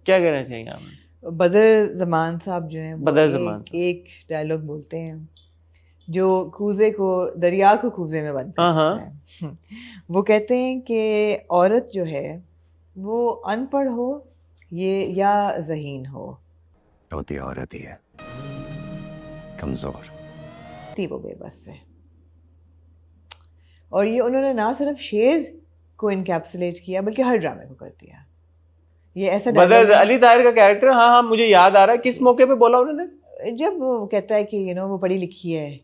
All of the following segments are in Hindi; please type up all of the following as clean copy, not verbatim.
क्या कहना चाहिए आप? बदर जमान साहब जो हैं बदर वो जमान एक डायलॉग बोलते हैं जो कूजे को, दरिया को कूजे में बंद कर हाँ देता हाँ है। वो कहते हैं कि औरत जो है वो अनपढ़ हो ये या ज़हीन हो, होती औरत ही है कमजोर, थी वो बेबस है। और ये उन्होंने ना सिर्फ शेर को इनकैप्सुलेट किया बल्कि हर ड्रामे को कर दिया। ये ऐसा बदर डायलॉग है अली ताहिर का कैरेक्टर, हाँ हाँ मुझे याद आ रहा है। किस मौके पे बोला उन्होंने? जब वो कहता है कि वो पढ़ी लिखी है,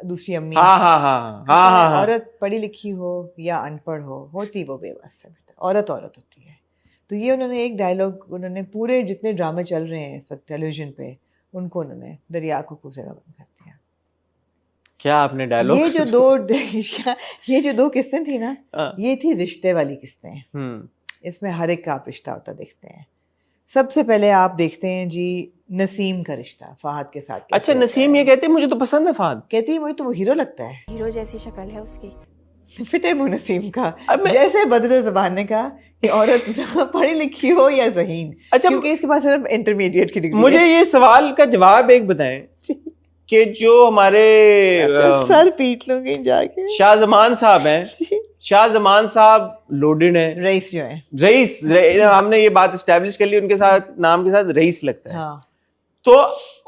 दूसरी अम्मी हाँ हाँ हाँ कहता हाँ है, हाँ हाँ। औरत पढ़ी लिखी हो या अनपढ़ हो, होती वो बेबस है बेटा, औरत औरत होती है। तो ये उन्होंने एक डायलॉग, उन्होंने पूरे जितने ड्रामे चल रहे हैं इस वक्त टेलीविजन पे, उनको उन्होंने दरिया को कूजे में बंद कर दिया। क्या आपने डायलॉग? ये जो दो किस्तें थी ना, हाँ। ये थी रिश्ते वाली किस्तें। इसमें हर एक का आप रिश्ता होता देखते हैं। सबसे पहले आप देखते हैं जी नसीम का रिश्ता फहद के साथ। अच्छा, नसीम ये कहते हैं मुझे तो पसंद है फहद। कहती है मुझे तो वो हीरो लगता है, हीरो जैसी शक्ल है उसकी। फिट है मुंह नसीम का। अब मैं- जैसे बदर ज़बान ने कहा कि औरत पढ़ी लिखी हो या ज़हीन, अच्छा, क्योंकि इसके पास सिर्फ इंटरमीडिएट की डिग्री मुझे है। ये सवाल का जवाब एक बताएं कि जो हमारे सर पीट लूंगी जाके। शाहजमान साहब हैं, शाहजमान साहब लोडेड हैं, रईस जो है, रईस हमने ये बात एस्टेब्लिश कर ली, उनके साथ नाम के साथ रईस लगता है। हाँ तो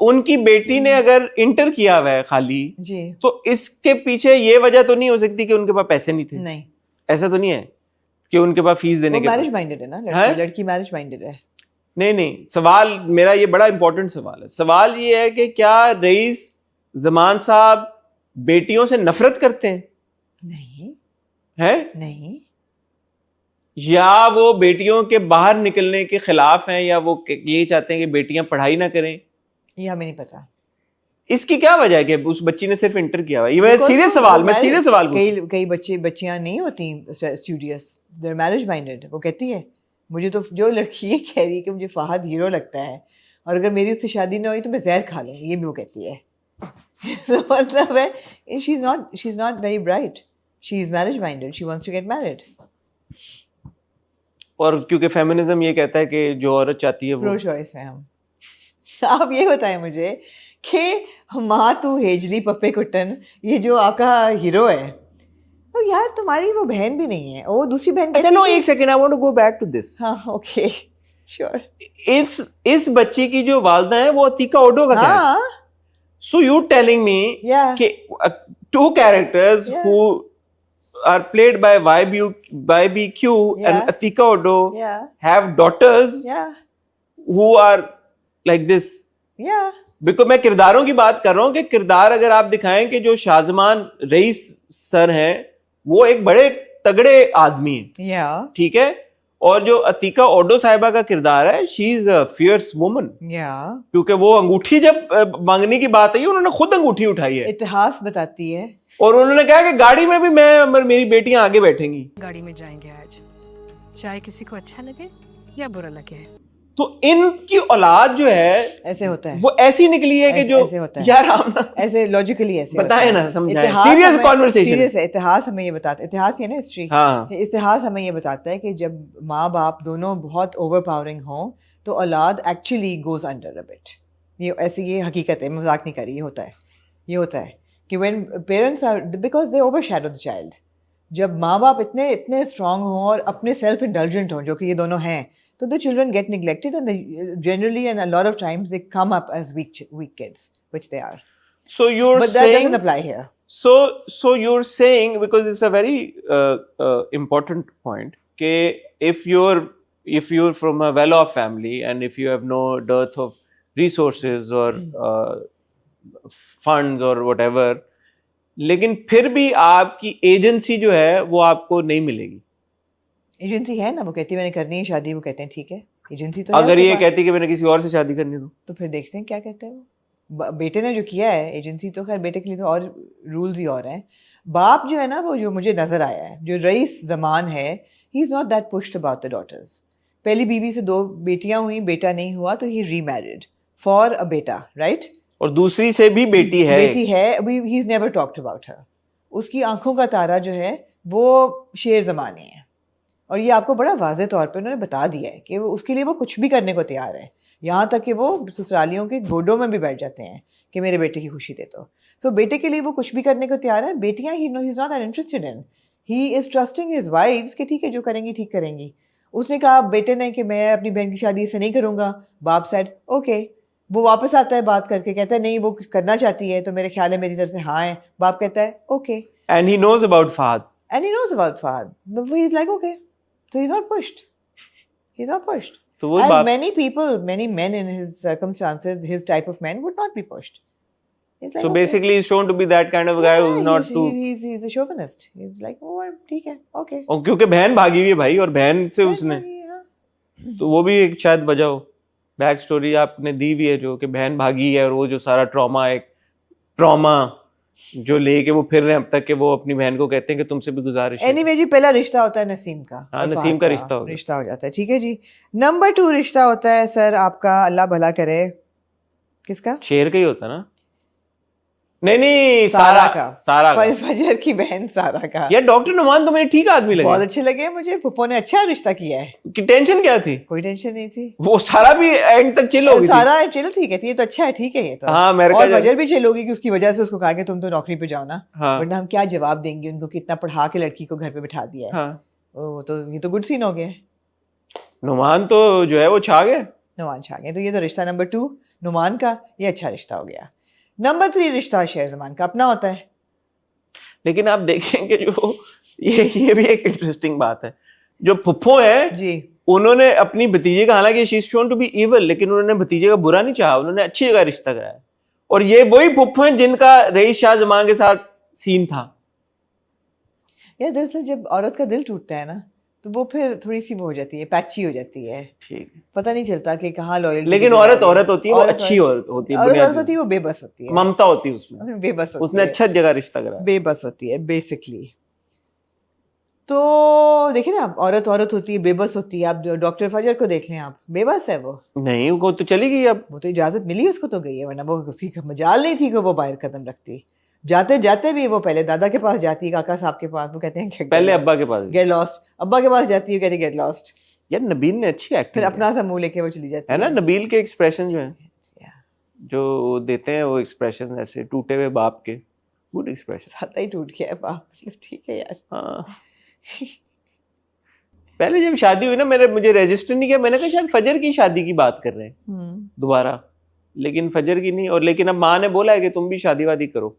उनकी बेटी ने अगर इंटर किया हुआ है खाली, जी, तो इसके पीछे ये वजह तो नहीं हो सकती कि उनके पास पैसे नहीं थे? नहीं, ऐसा तो नहीं है कि उनके पास फीस देने वो के मैरिज बाद? माइंडेड है ना, है? लड़की मैरिज माइंडेड है। नहीं नहीं, सवाल मेरा ये बड़ा इंपॉर्टेंट सवाल है। सवाल ये है कि क्या रईस जमान साहब बेटियों से नफरत करते हैं? नहीं हैं? नहीं, या वो बेटियों के बाहर निकलने के खिलाफ हैं, या वो ये चाहते हैं कि बेटियां पढ़ाई ना करें? ये हमें नहीं पता। इसकी क्या वजह है कि उस बच्ची ने सिर्फ इंटर किया हुआ है? ये मैं सीरियस सवाल, मैं सीरियस सवाल पूछ रहा हूं। कई बच्चियां नहीं होती studious, they are marriage minded. वो कहती है मुझे तो, जो लड़की ये कह रही है कि मुझे फहद हीरो लगता है और अगर मेरी उससे शादी ना हुई तो मैं जहर खा लूंगी, ये भी वो कहती है। तो मतलब है she is not very bright, she is marriage minded, she wants to get married. और क्योंकि फेमिनिज्म ये कहता है कि जो औरत चाहती है वो प्रो चॉइस है हम। आप ये बताएं मुझे कि माँ तू हेजली पप्पे कुट्टन, ये जो आपका हीरो है, तो यार तुम्हारी वो बहन भी नहीं है, वो दूसरी बहन अच्छा कहती नो, है एक second, I want to go back to this. हाँ ओके श्योर। इस बच्ची की जो वालदा है वो अतीका ओडो का कैरेक्टर। हाँ so you telling me Yeah. कि two characters Yeah. who are played by YBQ Yeah. and Atika Odo yeah have daughters yeah who are like this? yeah because मैं किरदारों की बात कर रहा हूं कि किरदार अगर आप दिखाएं कि जो शाहजमान रईस सर हैं वो एक बड़े तगड़े आदमी हैं, yeah ठीक है, और जो अतीका ओडो साहिबा का किरदार है, she is a fierce woman, yeah क्योंकि वो अंगूठी जब मांगने की बात आई उन्होंने खुद अंगूठी उठाई है इतिहास बताती है। और उन्होंने कहा कि गाड़ी में भी मैं, मेरी बेटियां आगे बैठेंगी। गाड़ी में जाएंगे आज, चाहे किसी को अच्छा लगे या बुरा लगे। तो इनकी औलाद जो है ऐसे होता है, वो ऐसी निकली है कि ऐसे- जो ऐसे होता है। यार हम ना ऐसे लॉजिकली ऐसे बताएं होता है। ना, समझाएं। इतिहास Serious हमें- conversation है। serious है। इतिहास हमें ये बताता, इतिहास है ना हिस्ट्री, हाँ इतिहास हमें ये बताता है कि जब माँ बाप दोनों बहुत ओवरपावरिंग हों तो औलाद actually goes under a bit. ये ऐसी ये हकीकत है, मैं मजाक नहीं कर रही, ये होता है कि when parents are, because they overshadow the child. जब माँ बाप इतने स्ट्रांग हों और अपने सेल्फ इंडल्जेंट हों, जो कि ये दोनों हैं, तो the children get neglected and they generally and a lot of times they come up as weak kids, which they are. so you're But that saying doesn't apply here. so you're saying, because it's a very important point, कि if you're from a well-off family and if you have no dearth of resources or funds or whatever, लेकिन फिर भी आपकी एजेंसी जो है वो आपको नहीं मिलेगी। एजेंसी है ना, वो कहती है मैंने करनी है शादी, वो कहते हैं ठीक है, एजेंसी तो है अगर उसके ये पास। कहती कि मैंने किसी और से शादी करनी दो, तो फिर देखते हैं क्या कहते हैं वो। बेटे ने जो किया है, एजेंसी तो खैर बेटे के लिए तो और रूल्स ही और हैं। बाप जो है ना, वो जो मुझे नजर आया है, जो रईस जमान है, he is not that pushed about the daughters. पहली बीवी से 2 बेटियां हुई, बेटा नहीं हुआ तो ही रीमैरिड फॉर अ बेटा, राइट। और दूसरी से भी बेटी है, अभी he is never talked about her. उसकी आंखों का तारा जो है वो शेर जमाने है, और ये आपको बड़ा वाज़ेह तौर पे उन्होंने बता दिया है कि वो उसके लिए वो कुछ भी करने को तैयार है, यहाँ तक कि वो ससुरालियों के गोडों में भी बैठ जाते हैं कि मेरे बेटे की खुशी दे दो। सो बेटे के लिए वो कुछ भी करने को तैयार है। बेटियाँ ही is not that interested in, he is trusting his wives कि ठीक है जो करेंगी ठीक करेंगी। उसने कहा बेटे ने कि मैं अपनी बहन की शादी से नहीं करूँगा, बाप सेड ओके। वो वापस आता है बात करके, कहता है नहीं वो करना चाहती है तो मेरे ख्याल है मेरी तरफ से हाँ है। बाप कहता है okay, And he knows about Fahad. and he knows about Fahad, but he's like okay, so he's not pushed. He's not pushed. तो वो As बात many people, many men in his circumstances, his type of men would not be pushed. He's like, so okay. basically he's shown to be that kind of guy Yeah, who's not too he's a chauvinist. He's like, oh, ठीक है, okay. और क्योंकि बहन भागी हुई है भाई और बहन से उसने हाँ. तो वो भी एक शायद वजह हो। बैक स्टोरी आपने दी भी है जो कि बहन भागी है और वो जो सारा ट्रॉमा जो लेके वो फिर रहे हैं अब तक कि वो अपनी बहन को कहते हैं कि तुमसे भी गुजारिश है। Anyway जी, पहला रिश्ता होता है नसीम का। हाँ, और नसीम फहद का रिश्ता हो गया। रिश्ता हो जाता है, ठीक है जी। नंबर 2 रिश्ता होता है सर आपका, अल्लाह भला करे, किसका? शेर का ही होता ना? नहीं सारा का। सारा का। फजर की बहन सारा का। यार डॉक्टर नुमान तो मेरे ठीक आदमी बहुत लगे अच्छे लगे मुझे, पुप्पो ने अच्छा रिश्ता किया है, कि टेंशन क्या थी? कोई टेंशन नहीं थी। वो सारा भी एंड तक चिल हो गई थी। सारा चिल थी, कहती है तो अच्छा है, ठीक है ये तो। हाँ, अमेरिका और जब- फजर भी चिल होगी कि उसकी वजह से उसको कहा कि तुम तो नौकरी पे जाओ ना, हाँ वरना हम क्या जवाब देंगे उनको कि इतना पढ़ा के लड़की को घर पे बिठा दिया है। हाँ वो तो ये तो गुड सीन हो गया। नुमान तो जो है वो छा गए। नुमान छा गए, तो ये तो रिश्ता नंबर 2 नुमान का, ये अच्छा रिश्ता हो गया। नंबर 3 रिश्ता शेर जमान का अपना होता है। लेकिन आप देखेंगे जो ये भी एक इंटरेस्टिंग बात है, जो फुफ्फो है जी, उन्होंने अपनी भतीजे का, हालांकि she is shown to be evil, लेकिन उन्होंने भतीजे का बुरा नहीं चाहा, उन्होंने अच्छी जगह रिश्ता कराया। और ये वही फुफ्फो हैं जिनका रईस शाह जमान के साथ सीन था। यार दरअसल जब औरत का दिल टूटता है ना तो वो फिर थोड़ी सी वो हो जाती है, पैची हो जाती है, ठीक है, पता नहीं चलता कि कहाँ लॉयल्टी। लेकिन औरत होती है, वो अच्छी होती है, औरत बुनियादी होती है, वो बेबस होती है, ममता होती है उसमें, बेबस होती उसने है, अच्छा जगह रिश्ता कराया। बेबस होती है बेसिकली। तो देखिए ना, औरत होती है, बेबस होती है। आप डॉक्टर फजर को देख लें, आप बेबस है वो नहीं, वो तो चली गई अब। वो तो इजाजत मिली उसको तो गई है, वरना वो उसकी मजाल नहीं थी कि वो बाहर कदम रखती। जाते जाते भी वो पहले दादा के पास जाती है, काका साहब के पास, वो कहते हैं पहले अब्बा के पास, गेट लॉस्ट, अब्बा के पास जाती है, कहती गेट लॉस्ट, यार नबील ने अच्छी फिर एक्टिंग अपना सा मुंह लेके वो चली जाती है ना। नबील के एक्सप्रेशन जो है, Yeah. जो देते हैं वो एक्सप्रेशन ऐसे टूटे हुए बाप के, गुड एक्सप्रेशन। साता ही टूट गया है बाप, ठीक है यार। हाँ पहले जब शादी हुई ना, मुझे रजिस्टर नहीं किया, मैंने कहा शायद फजर की शादी की बात कर रहे हैं दोबारा, लेकिन फजर की नहीं। और लेकिन अब माँ ने बोला है कि तुम भी शादी वादी करो।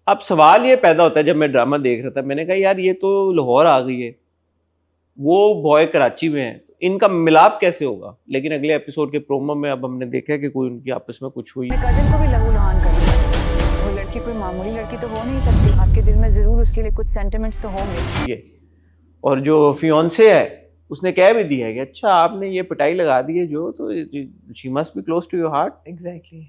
अब सवाल ये पैदा होता है, जब मैं ड्रामा देख रहा था मैंने कहा यार ये तो लाहौर आ गई है, वो बॉय कराची में है, तो इनका मिलाप कैसे होगा। लेकिन अगले एपिसोड के प्रोमो में अब हमने देखा कि कोई उनकी आपस में कुछ हुई। मैं कजिन को भी लहू लुहान कर दिया। वो लड़की कोई मामूली लड़की तो हो नहीं सकती, आपके दिल में जरूर उसके लिए कुछ सेंटिमेंट्स तो होंगे। ये और जो फियोन्से है उसने कह भी दिया है कि अच्छा आपने ये पिटाई लगा दी है जो, तो she must be close to your heart. Exactly.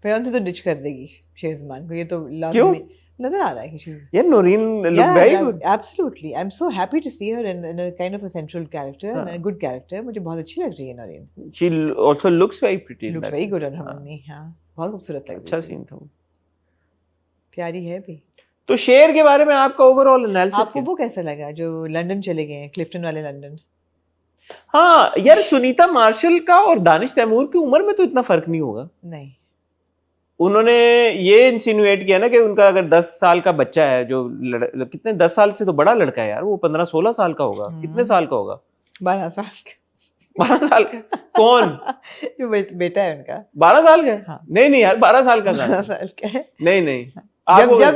Fiance तो डिच कर देगी शेर जमान को, ये तो क्यों? लाजमी नजर आ रहा है कि she's- यार Noorin look Yeah, very yeah, good. absolutely. I'm so happy to see her in a kind of a central character, हाँ. and a good character. मुझे बहुत अच्छी लग रही है Naureen. She also looks very pretty. Looks very good on her mummy, हाँ, बहुत खूबसूरत लग अच्छा रही है, सीन था वो। प्यारी है भी। तो शेर के बारे में आपका ओवरऑल एनालिसिस आपको वो कैसा लगा जो लंदन चले गए हैं, क्लिफ्टन वाले लंदन? हाँ यार, सुनीता मार्शल का और दानिश तैमूर की उम्र में तो इतना फर्क नहीं होगा। नहीं, उन्होंने ये इंसिनुएट किया ना कि उनका अगर 10 साल का बच्चा है जो कितने 10 साल से तो बड़ा लड़का है यार, वो 15-16 साल का होगा। कितने साल का होगा? 12 साल का। 12 साल का कौन? जो बेटा है उनका 12 साल का है? हाँ। नहीं यार 12 साल का 12 साल का है। नहीं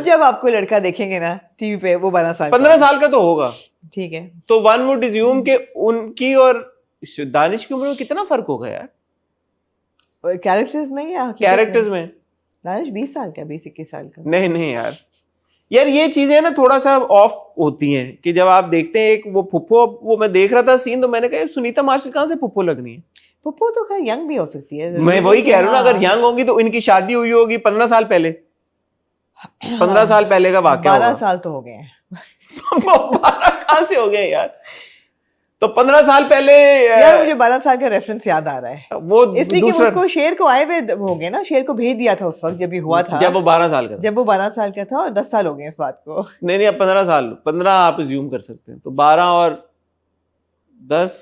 जब आपको लड़का देखेंगे ना टीवी पे, वो 12 साल 15 साल का तो होगा। ठीक है, तो वन वुड अज्यूम के उनकी और दानिश की उम्र में कितना फर्क होगा यार, कैरेक्टर्स में या हकीकत कैरेक्टर्स में? में? दानिश 20 साल का, 20-21 साल का। नहीं यार ये चीजें ना थोड़ा सा ऑफ होती हैं कि जब आप देखते हैं एक वो फुप्पो, वो मैं देख रहा था सीन तो मैंने कहा सुनीता मार्शल कहाँ से फुप्पो लगनी है। पुप्पो तो खैर यंग भी हो सकती है, मैं वही कह रहा हूँ ना, अगर यंग होंगी तो इनकी शादी हुई होगी 15 साल पहले, 15 साल पहले का वाकया 12 होगा। साल तो हो गए हैं। 12 कहाँ से हो गए यार? तो 15 साल पहले यार मुझे 12 साल का रेफरेंस याद आ रहा है, वो इसलिए कि दूसरा उसको शेर को आए हुए हो गए ना, शेर को भेज दिया था उस वक्त जब ये हुआ था, जब वो 12 साल का था। जब वो 12 साल का था, और 10 साल हो गए इस बात को। नहीं अब 15 साल, 15 आप ज्यूम कर सकते हैं, तो 12 और 10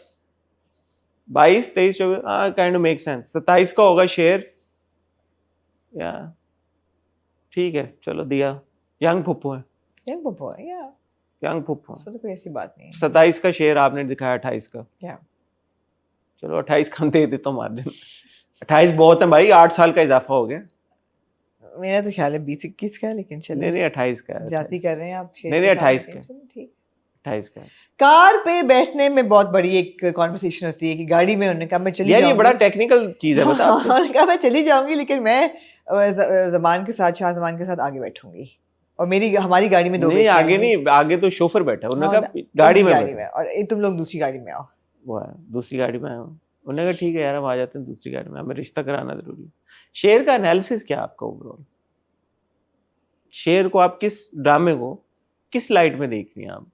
22 23 24, हाँ काइंड ऑफ मेक सेंस। 27 का होगा शेर, या ठीक है चलो दिया। यंग फुप्पो है, यंग पप्पू है, या यंग फुप्पो। उसमें तो कोई ऐसी बात नहीं है। 27 का शेर आपने दिखाया, 28 का, या चलो 28 का हम दे देता हूँ मार्जिन। 28 बहुत है भाई, 8 साल का इजाफा हो गया। मेरा तो ख्याल है 20-21 का है, लेकिन नहीं चलिए 28 का है। जाती कर रहे हैं आप शेर नहीं, के नहीं, साथ, 28 लेकिन का। चलो ठीक। 28 का है। कार पे बैठने में बहुत बड़ी एक कॉन्वर्सेशन होती है कि गाड़ी में उन्होंने कहा मैं चली यार ये जाऊंगी। बड़ा टेक्निकल चीज है, बता आपको। उन्होंने कहा मैं चली जाऊंगी, लेकिन मैं जमान के साथ, शाह जमान के साथ आगे बैठूंगी, और हमारी गाड़ी में 2 नहीं बेटियां आगे आएंगी। नहीं, आगे तो शोफर बैठा है, उन्होंने हाँ, कहा गाड़ी में गाड़ी बैठो। में, और तुम लोग दूसरी गाड़ी में आओ। वो है दूसरी गाड़ी में आया हूँ। उन्होंने कहा ठीक है यार हम आ जाते हैं दूसरी गाड़ी में, हमें रिश्ता कराना जरूरी है। शेर का एनालिसिस क्या है आपका ओवरऑल? शेर को आप किस ड्रामे को किस लाइट में देख रही हैं आप?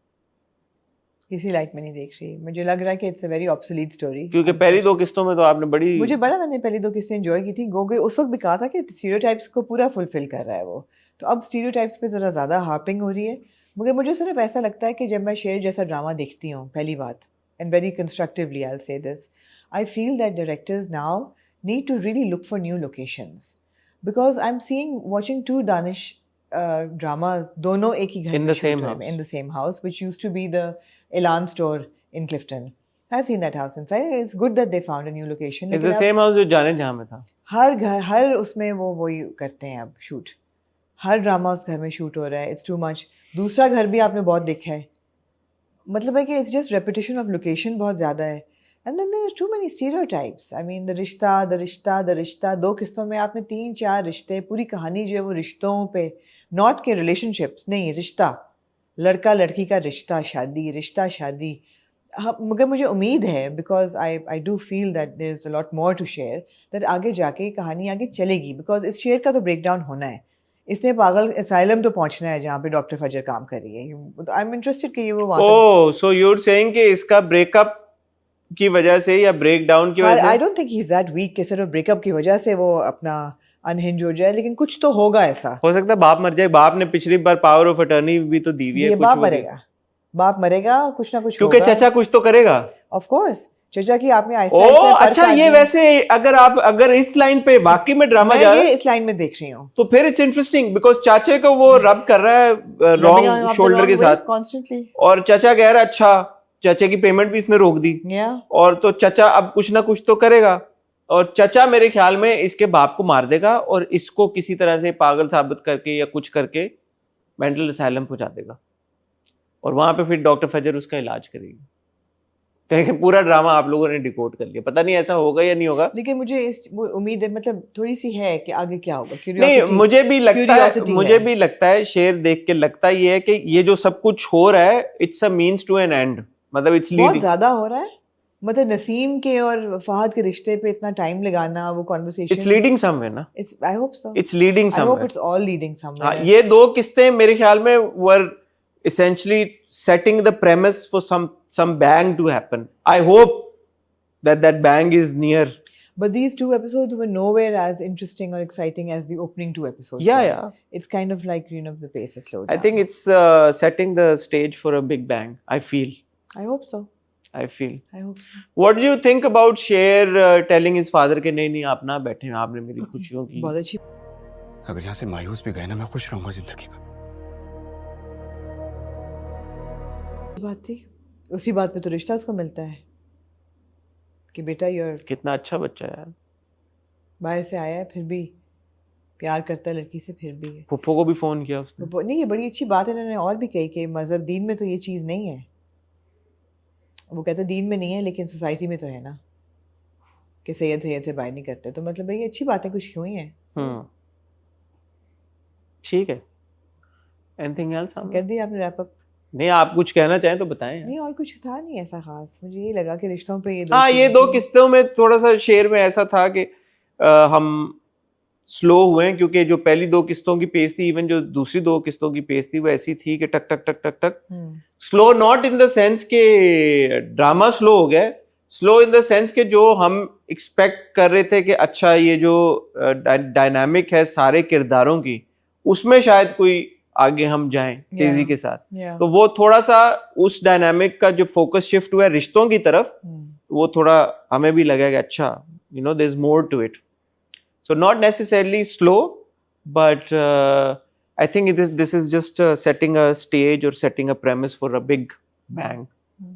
किसी लाइट में नहीं देख रही, मुझे लग रहा है कि it's a very obsolete story. क्योंकि पहली 2 किस्तों में तो आपने बड़ी, मुझे बड़ा, मैंने पहली 2 किस्सें एंजॉय की थी। गोगे उस वक्त भी कहा था कि स्टीरियोटाइप्स को पूरा फुलफिल कर रहा है वो, तो अब स्टीरियोटाइप्स पे ज़रा ज़्यादा हार्पिंग हो रही है। मगर मुझे सिर्फ ऐसा लगता है कि जब मैं शेर जैसा ड्रामा देखती हूँ, पहली बात, and very constructively I will say this, I feel that directors now need to really look for new locations, because I'm watching 2 Danish dramas, दोनों एक ही घर In में the shoot same हुए house. हैं, in the same house, which used to be the Elan store in Clifton. I've seen that house inside. It's good that they found a new location. It's the लेकिन अब सेम हाउस जो जाने जहां में था। हर घर, हर उसमें वो वही करते हैं अब शूट, हर ड्रामा उस घर में शूट हो रहा है। It's too much. दूसरा घर भी आपने बहुत देखा है, मतलब है कि it's just repetition of location बहुत ज़्यादा है। And then there is too many stereotypes. I mean the रिश्ता 2 किस्तों में आपने 3-4 रिश्ते, पूरी कहानी जो है वो रिश्तों पे, नॉट के रिलेशनशिप्स नहीं, रिश्ता, लड़का लड़की का रिश्ता, शादी, रिश्ता शादी। हाँ, मगर मुझे उम्मीद है, because I do feel that there is a lot more to share, that आगे जाके कहानी आगे चलेगी, बिकॉज इस शेयर का तो ब्रेक डाउन होना है। इसने पागल असाइलम तो पहुंचना है जहाँ पे डॉक्टर फजर काम कर रही है। आई एम इंटरेस्टेड कि ये वो वहाँ ओह सो यू आर सेइंग कि इसका ब्रेकअप की वजह से या ब्रेक डाउन की वजह आई से? Don't think he is that weak कि सिर्फ ब्रेकअप की वजह से वो अपना अनहिंज हो जाए, लेकिन कुछ तो होगा ऐसा। हो सकता है बाप मर जाए। बाप ने पिछली बार पावर ऑफ अटर्नी भी तो दी हुई है। ये कुछ बाप वो दी- मरेगा, बाप मरेगा, कुछ ना कुछ क्योंकि होगा। चचा कुछ तो करेगा। ऑफ कोर्स चचा की आपने ओ अच्छा, ये वैसे अगर इस लाइन पे वाकई में ड्रामा जा मैं रहा ये है इस लाइन में देख रही हूँ तो फिर इट्स इंटरेस्टिंग, बिकॉज चाचे को वो रब कर रहा है रॉन्ग शोल्डर के साथ, कॉन्स्टेंटली। और चाचा कह रहा है अच्छा, चाचे की पेमेंट भी इसने रोक दी, या और तो चाचा अब कुछ ना कुछ तो करेगा, और चाचा मेरे ख्याल में इसके बाप को मार देगा और इसको किसी तरह से पागल साबित करके या कुछ करके मेंटल असाइलम पहुंचा देगा, और वहां पे फिर डॉक्टर फजर उसका इलाज करेगी। तो पूरा ड्रामा आप लोगों ने डिकोड कर लिया। पता नहीं ऐसा होगा या नहीं होगा। लेकिन मुझे इस उम्मीद है, मतलब थोड़ी सी है कि आगे क्या होगा। नहीं, Curiosity- मुझे भी लगता curiosity है, मुझे भी लगता है, शेर देख के लगता ये है कि ये जो सब कुछ हो रहा है it's a means to an end, मतलब इट्स बहुत लीडिंग। ज्यादा हो रहा है। मतलब नसीम के और फहद के रिश्ते पे इतना टाइम लगाना, वो कॉन्वर्सेशन, इट्स लीडिंग समवेयर ना, I hope so, it's leading I hope somewhere. It's all leading हाँ, समवेयर। ये 2 किस्तें मेरे ख्याल में वर essentially setting the premise for some bang to happen. I hope that bang is near. But these 2 episodes were nowhere as interesting or exciting as the opening 2 episodes. Yeah, were. yeah. It's kind of like, the pace has slowed I down. think it's setting the stage for a big bang. I feel. I hope so. I feel. I hope so. What do you think about Sher telling his father कि नहीं आप ना बैठे, आपने मेरी खुशियों की। बहुत अच्छी अगर यहाँ से मायूस भी गए ना, मैं खुश रहूंगा जिंदगी में। बात थी। उसी बात पे तो रिश्ता उसको मिलता है कि बेटा यूर कितना अच्छा बच्चा है यार। बाहर से आया है, फिर भी प्यार करता है लड़की से, फिर भी है। पुप्पो को भी फोन किया उसने। नहीं, ये बड़ी अच्छी बात है। इन्होंने और भी कही कि मजहब दीन में तो ये चीज़ नहीं है। वो कहते दीन में नहीं है, लेकिन सोसाइटी में तो है ना, कि सैयद से बाय नहीं करते। तो मतलब ये अच्छी बातें कुछ हुई हैं। ठीक है। Anything else? कर दी आपने रैप अप? नहीं, आप कुछ कहना चाहें तो बताएं। नहीं, और कुछ था नहीं ऐसा खास। मुझे ये लगा कि रिश्तों पे ये हाँ, ये 2 किस्तों में थोड़ा सा शेर में ऐसा था कि हम स्लो हुए हैं, क्योंकि जो पहली 2 किस्तों की पेस थी, इवन जो दूसरी 2 किस्तों की पेस थी, वो ऐसी थी कि टक टक टक टक टक slow, not in the sense के ड्रामा स्लो हो गया, स्लो इन द सेंस के जो हम एक्सपेक्ट कर रहे थे कि अच्छा ये जो डायनामिक है सारे किरदारों की, उसमें शायद कोई आगे हम जाएं तेजी Yeah. के साथ, Yeah. तो वो थोड़ा सा उस डायनामिक का जो फोकस शिफ्ट हुआ है रिश्तों की तरफ, वो थोड़ा हमें भी लगा कि अच्छा you know there is more to it. So not necessarily slow, but I think this is just setting a stage or setting a premise for a big bang,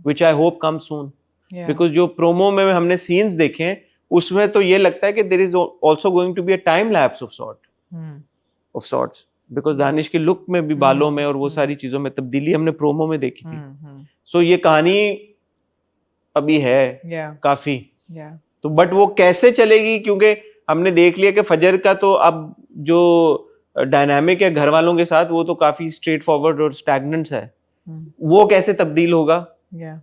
which I hope comes soon. Yeah. Because जो प्रोमो में हमने सीन्स देखे हैं, उसमें तो ये लगता है कि there is also going to be a time lapse of sorts. Because Danish की लुक में भी, बालों में और वो सारी चीजों में तब्दीली हमने प्रोमो में देखी थी. So ये कहानी अभी है Yeah. काफी, Yeah. तो बट वो कैसे चलेगी, क्योंकि हमने देख लिया कि फजर का तो अब जो डायनामिक है घर वालों के साथ, वो तो काफी स्ट्रेट फॉरवर्ड और स्टैग्नेंट है. वो कैसे तब्दील होगा, Yeah.